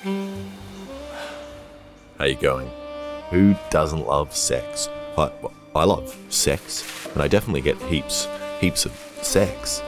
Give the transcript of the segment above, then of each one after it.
How you going? Who doesn't love sex? I love sex, and I definitely get heaps of sex.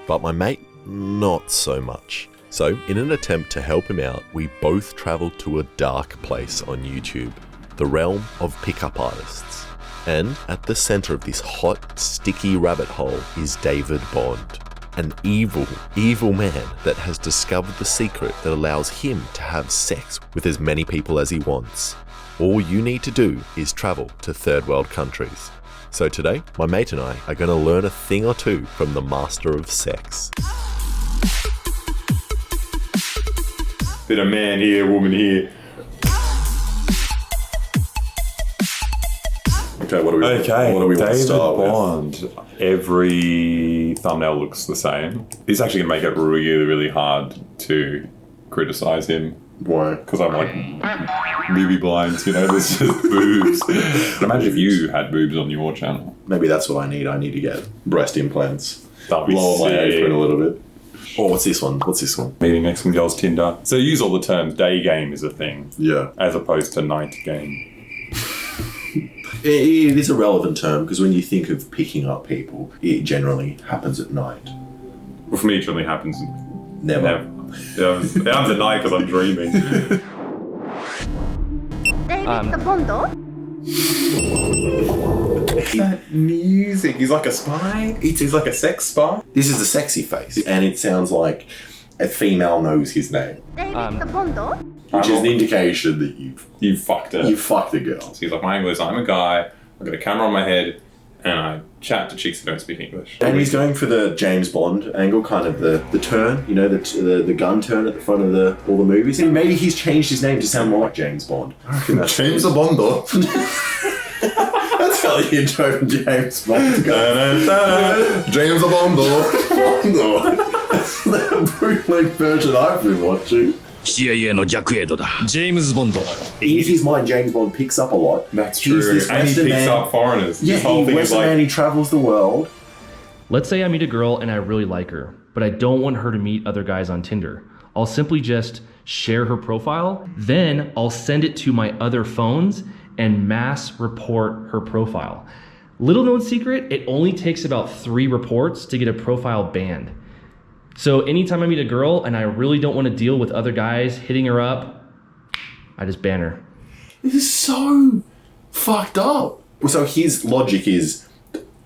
But my mate, not so much. So, in an attempt to help him out, we both travelled to a dark place on YouTube, the realm of pickup artists. And at the centre of this hot, sticky rabbit hole is David Bond, an evil man that has discovered the secret that allows him to have sex with as many people as he wants. All you need to do is travel to third world countries. So today, my mate and I are going to learn a thing or two from the master of sex. Bit of man here, woman here. Okay, what do we want to start Bond. Every thumbnail looks the same. This is actually going to make it really, really hard to criticise him. Why? Because I'm like movie blinds, there's just boobs. But imagine if you had boobs on your channel. Maybe that's what I need. I need to get breast implants. That'd be lower my sick. apron a little bit. Oh, what's this one? Meeting Mexican girls Tinder. So use all the terms. Day game is a thing. Yeah. As opposed to night game. It is a relevant term because when you think of picking up people, it generally happens at night. Well, for me, it generally happens Never. Yeah, it happens at night because I'm dreaming. David Bond? That music. He's like a spy. He's like a sex spy. This is a sexy face, and it sounds like a female knows his name, David Bond? which is an indication that You fucked it. you fucked a girl. So he's like, my angle is I'm a guy, I've got a camera on my head, and I chat to chicks that don't speak English. And he's going for the James Bond angle, kind of the turn, the gun turn at the front of all the movies. And maybe he's changed his name to sound more like James Bond. James Bondo. That's how the intro from James Bond goes. James Bondo. That's the bootleg version I've been watching. CIA の逆エイドだ。ジェームズ・ボンド。 In his mind, James Bond picks up a lot. That's He's true. this And he Western picks man. up foreigners. Yeah, His whole he's thing is Western man, like, he travels the world. Let's say I meet a girl and I really like her, but I don't want her to meet other guys on Tinder. I'll simply just share her profile, then I'll send it to my other phones and mass report her profile. Little known secret, it only takes about 3 reports to get a profile banned. So anytime I meet a girl and I really don't want to deal with other guys hitting her up, I just ban her. This is so fucked up. So his logic is,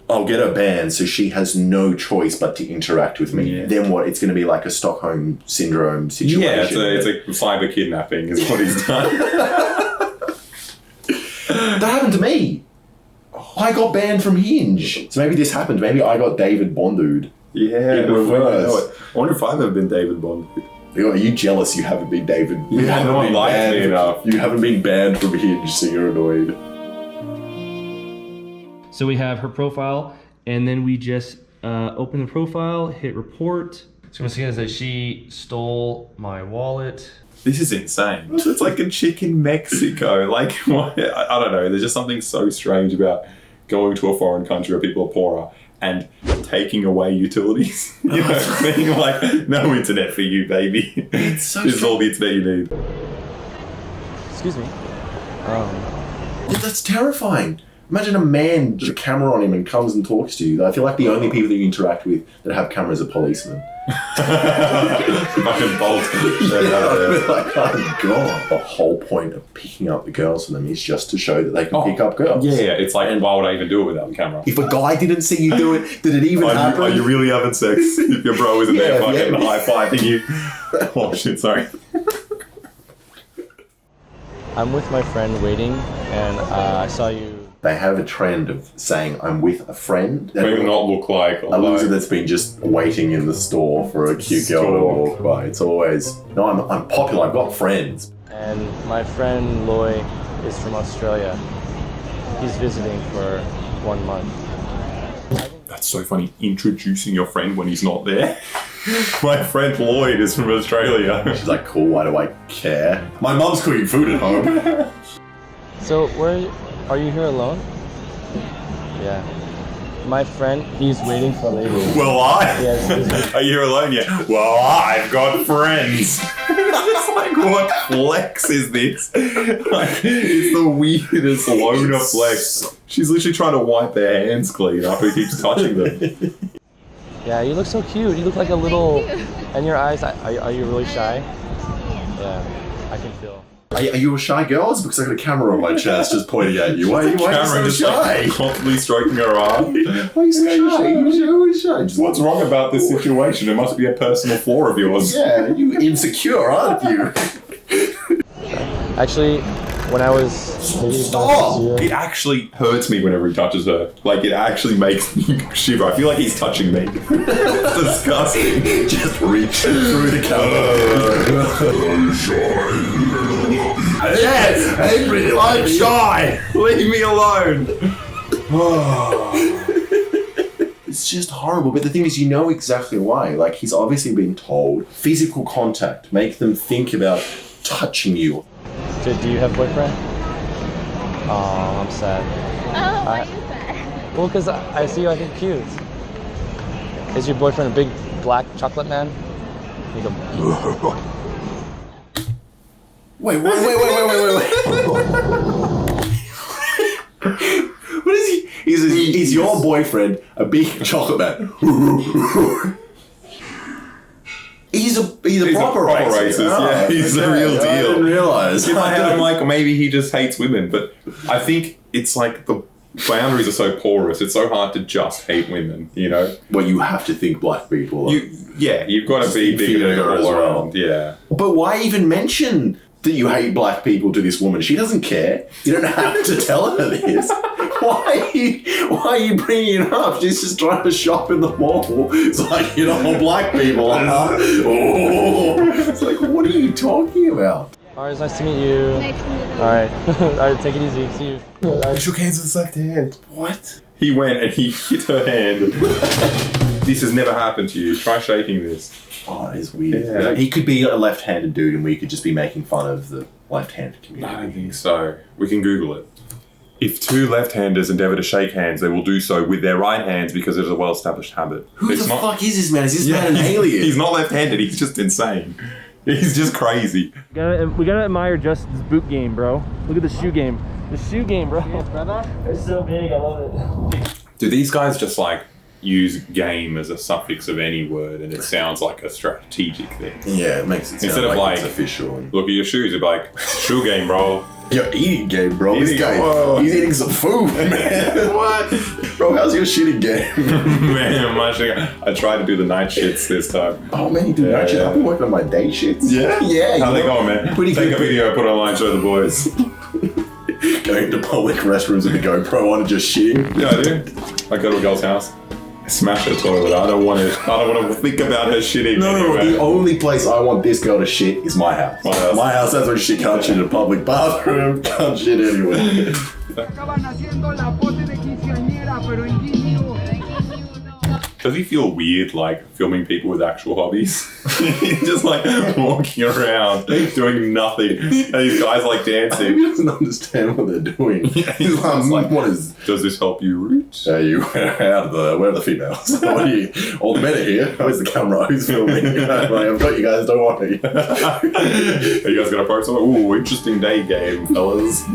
I'll get her banned so she has no choice but to interact with me. Yeah. Then what? It's going to be like a Stockholm Syndrome situation. yeah, it's a cyber kidnapping is what he's done. That happened to me. I got banned from Hinge. So maybe this happened. Maybe I got David Bondude. Yeah, In reverse. I wonder if I've ever been David Bond. Are you jealous you haven't been David? You Yeah, haven't no one been likes banned. me enough. You haven't been banned from Hinge, so you're annoyed. So we have her profile, and then we just open the profile, hit report. So once again, it says she stole my wallet. This is insane. It's like a chick in Mexico. Like, what? I don't know. There's just something so strange about going to a foreign country where people are poorer and taking away utilities. Being like, no internet for you, baby. It's so This is all the internet you need. Excuse me. Yeah, that's terrifying. Imagine a man with a camera on him and comes and talks to you. I feel like the only people that you interact with that have cameras are policemen. Fucking bolt. Like, oh god. The whole point of picking up the girls for them is just to show that they can pick up girls. Yeah, it's like, why would I even do it without the camera? If a guy didn't see you do it, did it even happen? Are you really having sex? If your bro isn't there Yeah, fucking yeah. high-fiving you. Oh shit, sorry. I'm with my friend waiting, and I saw you. They have a trend of saying, I'm with a friend. Make it not look like A loser that's been just waiting in the store for a cute girl to walk by. It's always, no, I'm popular, I've got friends. And my friend Loy is from Australia. He's visiting for 1 month. That's so funny, introducing your friend when he's not there. My friend Lloyd is from Australia. She's like, cool, why do I care? My mum's cooking food at home. So, are you here alone? Yeah. My friend, he's waiting for a lady. Well, Yes, he's Are you here alone yet? Well, I've got friends. It's like, what flex is this? Like, it's the weirdest loner flex. She's literally trying to wipe their hands clean after he keeps touching them. Yeah, you look so cute. You look like a little. And your eyes, are you really shy? Yeah, I can feel. Are you a shy girl? It's because I got a camera on my chest just pointing at you. Why are you Cameron so just shy? like, constantly stroking her arm. Why are you so shy? You're always shy. Just- What's wrong about this situation? It must be a personal flaw of yours. Yeah, you insecure, aren't you? Actually, when I was maybe Stop! last year, It actually hurts me whenever he touches her. Like, it actually makes me shiver. I feel like he's touching me. It's disgusting. Just reach through the camera. Yes, I'm shy. Leave me alone. It's just horrible. But the thing is, you know exactly why. Like, he's obviously been told physical contact, make them think about touching you. do you have a boyfriend? Oh, I'm sad. Oh, why is that? Well, because I see you, I think cute. Is your boyfriend a big black chocolate man? You go, Wait. What is he? Is your boyfriend a big chocolate man? He's a proper racist. Yeah, he's the real deal. I didn't realise. In my head, I'm like, maybe he just hates women. But I think it's like the boundaries are so porous. It's so hard to just hate women, you know? Well, you have to think black people. You've got to be big and inferior as all well. around. Yeah. But why even mention that you hate black people to this woman? She doesn't care. You don't have to tell her this. Why are you bringing it up? She's just trying to shop in the mall. It's like, you know, black people. It's like, what are you talking about? alright, it's nice to meet you. Nice to meet you. Alright, alright, take it easy. See you. I shook hands with sucked hand. What? He went and he hit her hand. This has never happened to you. Try shaking this. Oh, that is weird. Yeah. He could be a left-handed dude and we could just be making fun of the left-handed I community. don't think so. We can Google it. If two left-handers endeavour to shake hands, they will do so with their right hands because it is a well-established habit. Who the fuck is this man? Is this man an alien? He's not left-handed. He's just insane. He's just crazy. We gotta admire Justin's boot game, bro. Look at the shoe game. The shoe game, bro. It's so big, I love it. Do these guys just like use game as a suffix of any word and it sounds like a strategic thing? Yeah, it makes it sound Instead of like- it's official. Look at your shoes. You're like, shoe game, bro. You're eating game, bro. This Eating- guy, whoa. he's eating some food, man. What? Bro, how's your shitting game? Man, my shit. I tried to do the night shits this time. Oh, man, you do night shit. yeah. I've been working on my day shits. Yeah? Yeah. How you they know, going, man? Pretty Take good. a video, put it online, show the boys. Going to public restrooms with a GoPro on and just shitting. Yeah, I do. I go to a girl's house. I smash her toilet. I don't want to think about her shitting. No, anyway. the only place I want this girl to shit is my house. My house. That's where she can't shit in a public bathroom, can't shit anywhere. Estaban haciendo la pose de quinceañera, pero en Guineo. Does he feel weird, like, filming people with actual hobbies? He's just, like, walking around, doing nothing. And these guys, like, He dancing. doesn't understand what they're doing. He's like, what is... Does this help you root? Where are the females? What are you? All the men are here. Where's the camera? Who's filming? Like, I've got you guys, don't worry. Are you guys gonna post something? Ooh, interesting day game, fellas.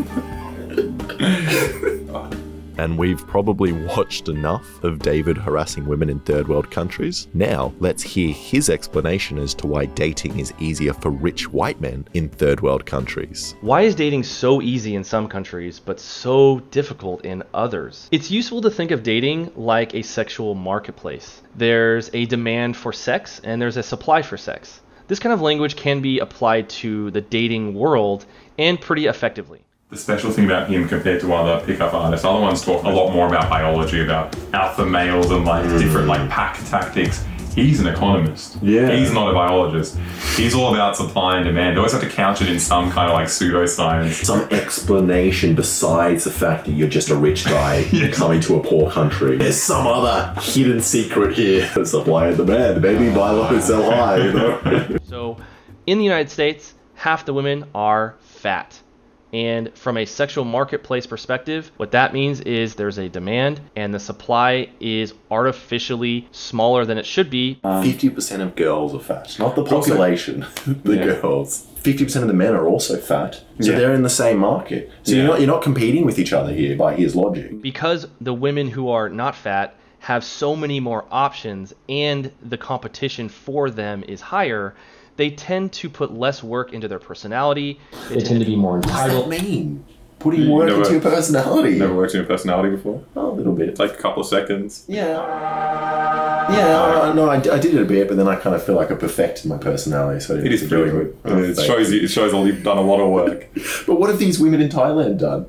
And we've probably watched enough of David harassing women in third world countries. Now, let's hear his explanation as to why dating is easier for rich white men in third world countries. Why is dating so easy in some countries but so difficult in others? It's useful to think of dating like a sexual marketplace. There's a demand for sex and there's a supply for sex. This kind of language can be applied to the dating world and pretty effectively. The special thing about him compared to other pickup artists, other ones talk a lot more about biology, about alpha males and like different like pack tactics. He's an economist. Yeah. He's not a biologist. He's all about supply and demand. They always have to couch it in some kind of like pseudoscience. Some explanation besides the fact that you're just a rich guy coming to a poor country. There's some other hidden secret here. Supply and demand. Maybe buy low and sell high, you know? So, in the United States, half the women are fat. And from a sexual marketplace perspective, what that means is there's a demand and the supply is artificially smaller than it should be. 50% of girls are fat, not the population, the girls. 50% of the men are also fat, so they're in the same market. So you're not competing with each other here by his logic. Because the women who are not fat have so many more options and the competition for them is higher, they tend to put less work into their personality. They tend to be more entitled. What does that mean? Putting work into your personality? Never worked in your personality before? Oh, a little bit. It's like a couple of seconds. No, I did it a bit, but then I kind of feel like I perfected my personality. So It is pretty good. It shows you've done a lot of work. But what have these women in Thailand done?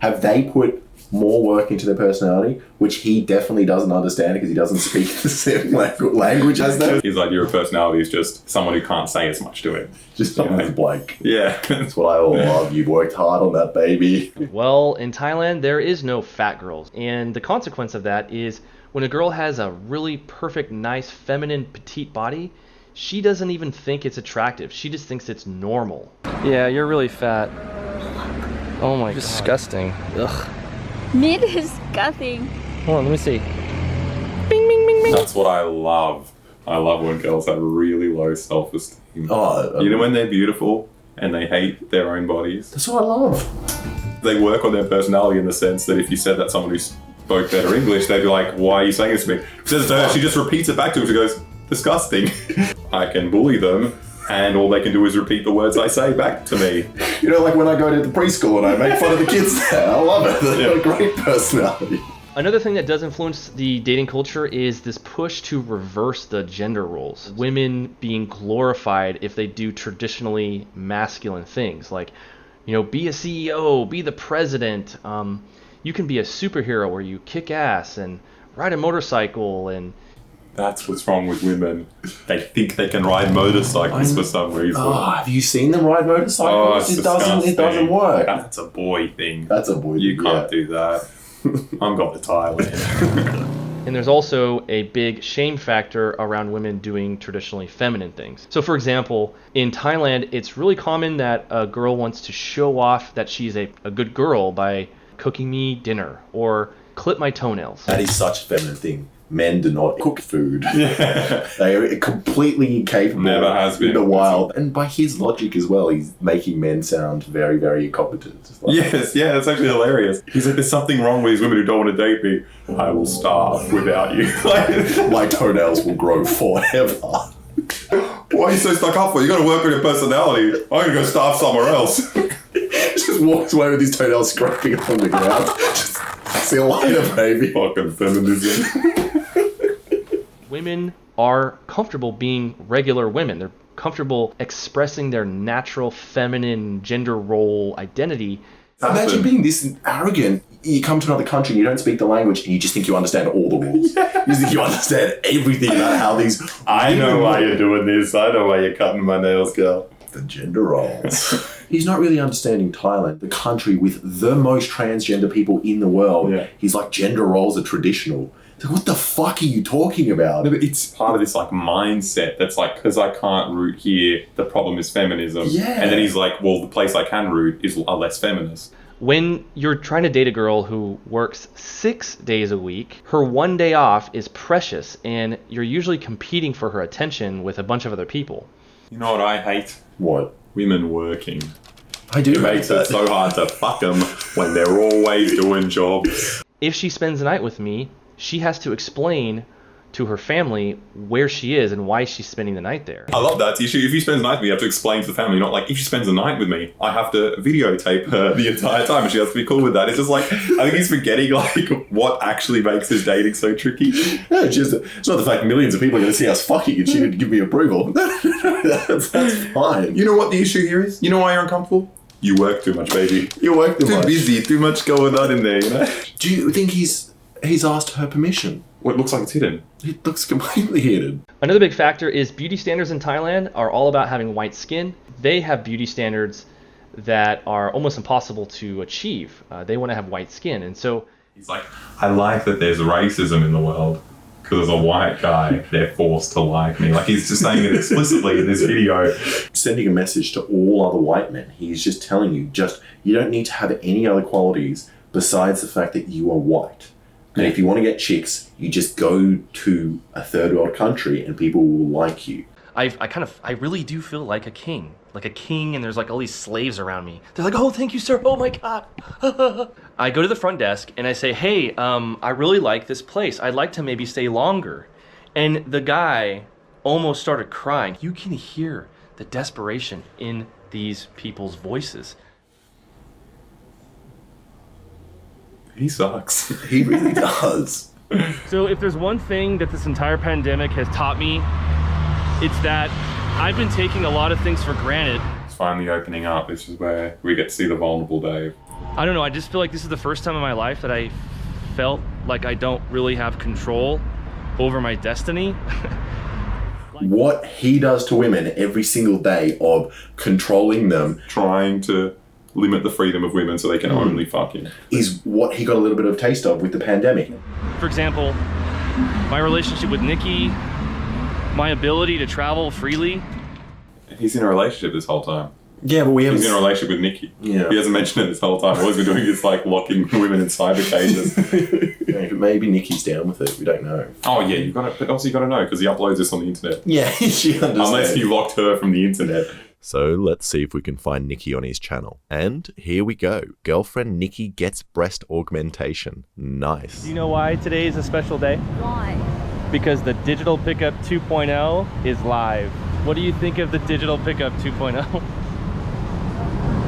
Have they put more work into their personality, which he definitely doesn't understand because he doesn't speak the same language as them? His idea of personality is just someone who can't say as much to him. Just someone who's blank. Yeah. That's what I love. You've worked hard on that, baby. Well, in Thailand, there is no fat girls. And the consequence of that is when a girl has a really perfect, nice, feminine, petite body, she doesn't even think it's attractive. She just thinks it's normal. Yeah, you're really fat. Oh my god. Disgusting. Ugh. Me disgusting. Hold on, let me see. That's what I love. I love when girls have really low self-esteem. Oh, You know when they're beautiful and they hate their own bodies? that's what I love. They work on their personality in the sense that if you said that someone who spoke better English, they'd be like, why are you saying this to me? She says it to her, she just repeats it back to him. She goes, disgusting. I can bully them and all they can do is repeat the words I say back to me. You know, like when I go to the preschool and I make fun of the kids there. I love it. They've got a great personality. Another thing that does influence the dating culture is this push to reverse the gender roles. Women being glorified if they do traditionally masculine things, like, you know, be a CEO, be the president. You can be a superhero where you kick ass and ride a motorcycle and... That's what's wrong with women. They think they can ride motorcycles for some reason. Oh, have you seen them ride motorcycles? It's It doesn't work. That's a boy thing. That's a boy You thing, can't do that. I'm going to Thailand. And there's also a big shame factor around women doing traditionally feminine things. So for example, in Thailand, it's really common that a girl wants to show off that she's a good girl by cooking me dinner or clip my toenails. That is such a feminine thing. Men do not cook food. They are completely incapable. Never has been. In the wild. And by his logic as well, he's making men sound very, very incompetent. It's like, Yes, yeah, that's actually hilarious. He's like, there's something wrong with these women who don't want to date me. I will starve without you. my toenails will grow forever. Why are you so stuck up for? You got to work on your personality. I'm going to go starve somewhere else. Just walks away with his toenails scraping on the ground. Just, see you later, baby. Fucking feminism. Women are comfortable being regular women. They're comfortable expressing their natural feminine gender role identity. Imagine being this arrogant. You come to another country and you don't speak the language and you just think you understand all the rules. You think you understand everything about how these... I know why you're doing this. I know why you're cutting my nails, girl. The gender roles. He's not really understanding Thailand, the country with the most transgender people in the world. Yeah. He's like, gender roles are traditional. It's like, what the fuck are you talking about? No, but it's part of this like mindset that's like, because I can't root here, the problem is feminism. Yeah. And then he's like, well, the place I can root is less feminist. When you're trying to date a girl who works 6 days a week, her 1 day off is precious and you're usually competing for her attention with a bunch of other people. You know what I hate? What? Women working. I do It makes it so hard to fuck them when they're always doing jobs. If she spends the night with me, she has to explain to her family where she is and why she's spending the night there. I love that. So if she spends the night with me, you have to explain to the family, not like, if she spends the night with me, I have to videotape her the entire time and she has to be cool with that. It's just like, I think he's forgetting like what actually makes his dating so tricky. No, it's not the fact millions of people are going to see us fucking and she would give me approval. that's fine. You know what the issue here is? You know why you're uncomfortable? You work too much, baby. You work too Too much. busy, too much going on in there, you know? Do you think he's asked her permission? Well, it looks like it's hidden. It looks completely hidden. Another big factor is beauty standards in Thailand are all about having white skin. They have beauty standards that are almost impossible to achieve. They want to have white skin. And so He's like, I like that there's racism in the world, because as a white guy, they're forced to like me. Like, he's just saying it explicitly in this video. Sending a message to all other white men. He's just telling you, you don't need to have any other qualities besides the fact that you are white. And if you want to get chicks, you just go to a third world country and people will like you. I really do feel like a king, and there's like all these slaves around me. They're like, oh, thank you, sir. Oh my God. I go to the front desk and I say, hey, I really like this place. I'd like to maybe stay longer. And the guy almost started crying. You can hear the desperation in these people's voices. He sucks. He really does. So if there's one thing that this entire pandemic has taught me, it's that I've been taking a lot of things for granted. It's finally opening up. This is where we get to see the vulnerable Dave. I don't know, I just feel like this is the first time in my life that I felt like I don't really have control over my destiny. What he does to women every single day of controlling them, Trying to limit the freedom of women so they can only fuck him. is what he got a little bit of a taste of with the pandemic. For example, my relationship with Nikki, my ability to travel freely. He's in a relationship this whole time. Yeah, but we haven't... He's in a relationship with Nikki. Yeah. He hasn't mentioned it this whole time. All he's been doing is like locking women in cyber cages. Maybe Nikki's down with it. We don't know. Oh yeah, but also you got to know because he uploads this on the internet. Yeah, she understands. Unless he locked her from the internet. So let's see if we can find Nikki on his channel. And here we go. Girlfriend Nikki gets breast augmentation. Nice. Do you know why today is a special day? Why? Because the Digital Pickup 2.0 is live. What do you think of the Digital Pickup 2.0?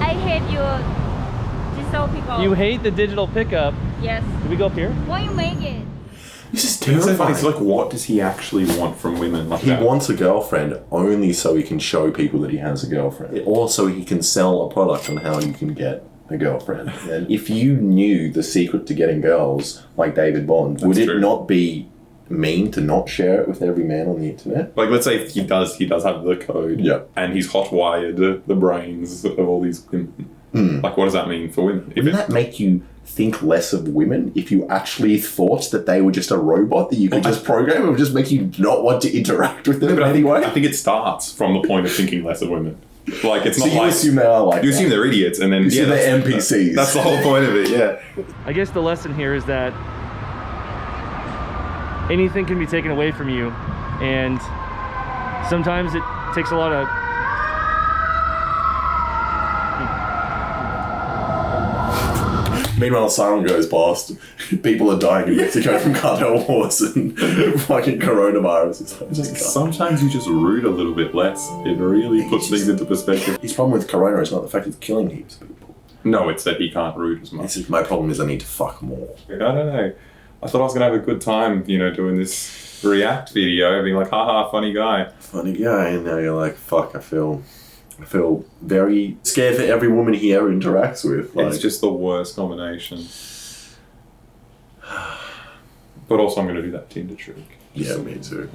I hate your digital pickup. You hate the Digital Pickup. Yes. Did we go up here? Why you make it? This is It's so funny. terrifying. It's like, what does he actually want from women? Like He that? wants a girlfriend only so he can show people that he has a girlfriend. Or so he can sell a product on how you can get a girlfriend. And if you knew the secret to getting girls, like David Bond, would it true. not be mean to not share it with every man on the internet? Like, let's say he does have the code. Yeah. And he's hotwired the brains of all these women. Like, what does that mean for women? If Wouldn't that make you think less of women if you actually thought that they were just a robot that you could just program? It would just make you not want to interact with them in any way? I think it starts from the point of thinking less of women. Like, it's So not you like... assume they are like You that. assume they're idiots, and then... You assume they're that's- NPCs. That's the whole point of it, yeah. I guess the lesson here is that anything can be taken away from you, and sometimes it takes a lot of... Meanwhile, siren goes past. People are dying in Mexico from cartel wars and fucking coronavirus. It's like, just Sometimes you just root a little bit less. It really puts things into perspective. his problem with corona is not the fact it's killing heaps of people. No, it's that he can't root as much. This is, my problem is I need to fuck more. I don't know. I thought I was going to have a good time, doing this React video, being like, haha, funny guy. Funny guy, and now you're like, fuck, I feel very scared for every woman he ever interacts with. Like, It's just the worst combination. But also I'm going to do that Tinder trick. yeah, me too.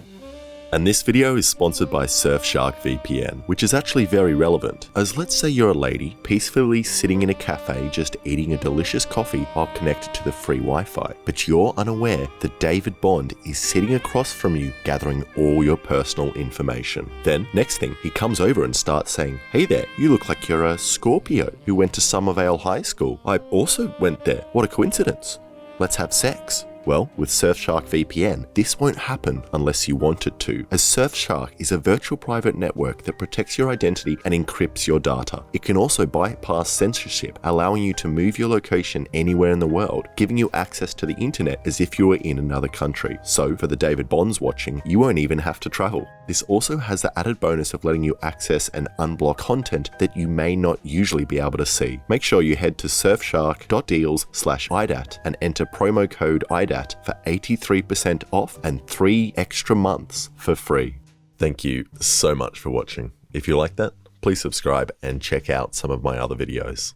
And this video is sponsored by Surfshark VPN, which is actually very relevant, as let's say you're a lady peacefully sitting in a cafe just eating a delicious coffee while connected to the free Wi-Fi, but you're unaware that David Bond is sitting across from you gathering all your personal information. Then, next thing, he comes over and starts saying, "Hey there, you look like you're a Scorpio who went to Summervale High School. I also went there. What a coincidence. Let's have sex." Well, with Surfshark VPN, this won't happen unless you want it to, as Surfshark is a virtual private network that protects your identity and encrypts your data. It can also bypass censorship, allowing you to move your location anywhere in the world, giving you access to the internet as if you were in another country. So, for the David Bonds watching, you won't even have to travel. This also has the added bonus of letting you access and unblock content that you may not usually be able to see. Make sure you head to surfshark.deals/IDAT and enter promo code IDAT for 83% off and 3 extra months for free. Thank you so much for watching. If you like that, please subscribe and check out some of my other videos.